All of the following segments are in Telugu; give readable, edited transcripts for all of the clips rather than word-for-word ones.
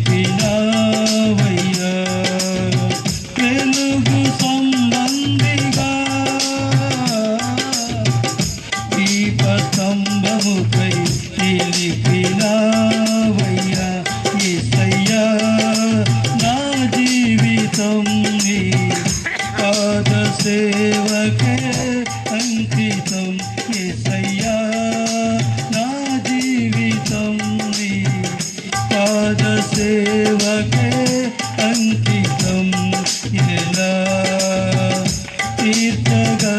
నిలిపినావయ్యా వెలుగు సంబంధిగా దీపస్తంభముపై నిలిపినావయ్యా యేసయ్యా నా జీవితం నీ పాద సేవకే అంకితం యేసయ్యా నా జీవితం నీ పాద సేవకే అంకితం ఎలా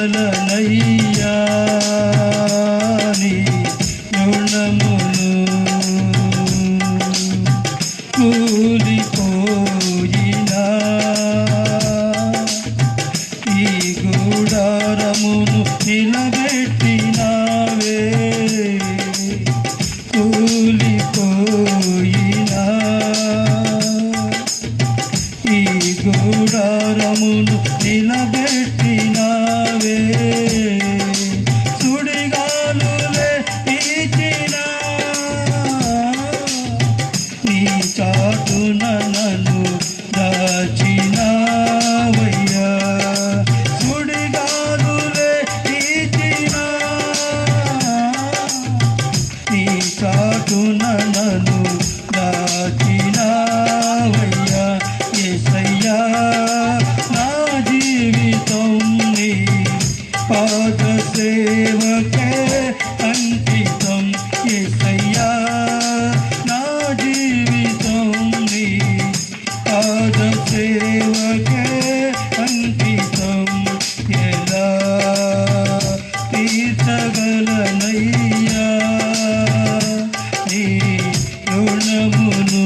తీర్చగలనయ్యా నీ రుణమును కూలిపోయినా ఈ గుడారమును నిలబెట్టినావే కూలిపోయినా ఈ గుడారమును నిలబెట్టినావే సుడిగాలులే ఈచినా నీ చాటున నన్ను దాచినావయ్యా సుడిగాలులే ఈచినా నీ చాటున నన్ను దాచినావయ్యా యేసయ్యా నా జీవితం నీ పాద సేవకే అంకితం యేసయ్యా నా జీవితం నీ పాద సేవకే అంకితం ఎలా తీర్చగలనయ్యా నీ రుణమును